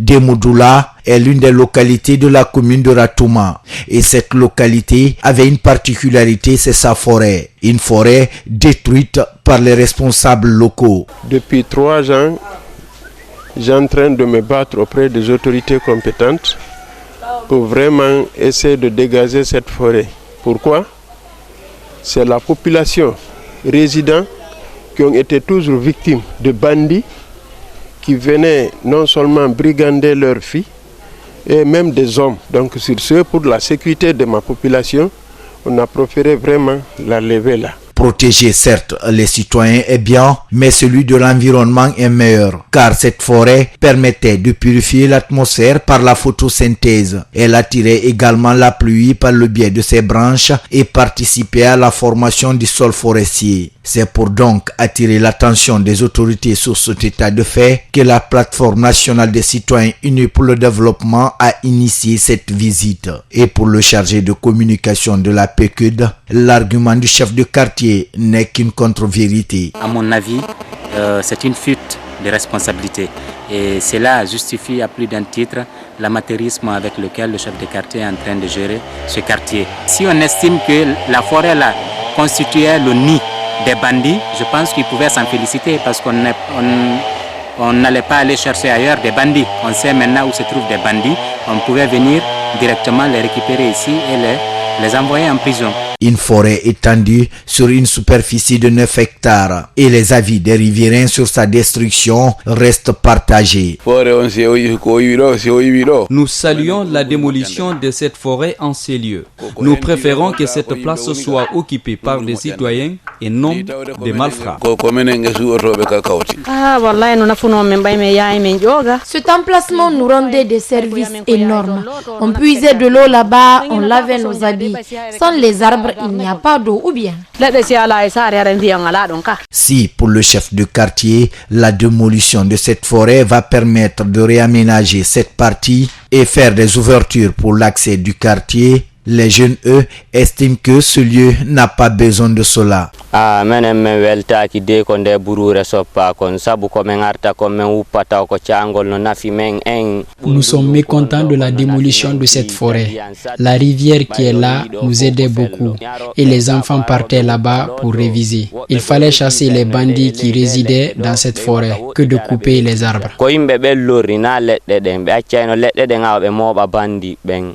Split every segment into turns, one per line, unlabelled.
Demoudoula est l'une des localités de la commune de Ratouma. Et cette localité avait une particularité, c'est sa forêt. Une forêt détruite par les responsables locaux.
Depuis 3 ans, j'ai en train de me battre auprès des autorités compétentes pour vraiment essayer de dégager cette forêt. Pourquoi? C'est la population résidente qui ont été toujours victimes de bandits qui venaient non seulement brigander leurs filles, et même des hommes. Donc sur ce, pour la sécurité de ma population, on a préféré vraiment la lever là.
Protéger certes les citoyens est bien, mais celui de l'environnement est meilleur, car cette forêt permettait de purifier l'atmosphère par la photosynthèse. Elle attirait également la pluie par le biais de ses branches et participait à la formation du sol forestier. C'est pour donc attirer l'attention des autorités sur cet état de fait que la plateforme nationale des citoyens unis pour le développement a initié cette visite. Et pour le chargé de communication de la PQD, l'argument du chef de quartier n'est qu'une contre-vérité.
À mon avis, c'est une fuite de responsabilité. Et cela justifie à plus d'un titre l'amateurisme avec lequel le chef de quartier est en train de gérer ce quartier. Si on estime que la forêt là constituait le nid des bandits, je pense qu'ils pouvaient s'en féliciter parce qu'on n'allait pas aller chercher ailleurs des bandits. On sait maintenant où se trouvent des bandits. On pouvait venir directement les récupérer ici et les envoyer en prison.
Une forêt étendue sur une superficie de 9 hectares et les avis des riverains sur sa destruction restent partagés.
Nous saluons la démolition de cette forêt en ces lieux. Nous préférons que cette place soit occupée par des citoyens et non des malfrats.
Cet emplacement nous rendait des services énormes. On puisait de l'eau là-bas, on lavait nos habits. Sans les arbres, il n'y a pas d'eau ou bien.
Si pour le chef de quartier, la démolition de cette forêt va permettre de réaménager cette partie et faire des ouvertures pour l'accès du quartier, les jeunes, eux, estiment que ce lieu n'a pas besoin de cela.
Nous sommes mécontents de la démolition de cette forêt. La rivière qui est là nous aidait beaucoup et les enfants partaient là-bas pour réviser. Il fallait chasser les bandits qui résidaient dans cette forêt que de couper les arbres.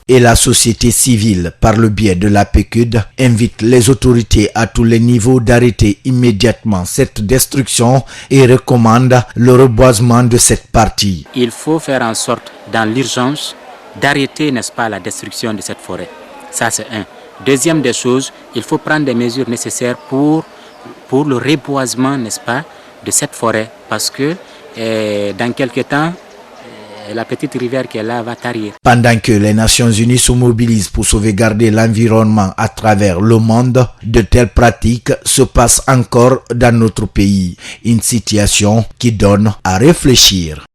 Et la société civile, par le biais de la PQD, invite les autorités à tous les niveaux d'arrêter immédiatement cette destruction et recommande le reboisement de cette partie.
Il faut faire en sorte, dans l'urgence, d'arrêter, n'est-ce pas, la destruction de cette forêt. Ça, c'est un. Deuxième des choses, il faut prendre des mesures nécessaires pour le reboisement, n'est-ce pas, de cette forêt. Parce que dans quelques temps, la petite rivière qui est là va tarir.
Pendant que les Nations Unies se mobilisent pour sauvegarder l'environnement à travers le monde, de telles pratiques se passent encore dans notre pays. Une situation qui donne à réfléchir.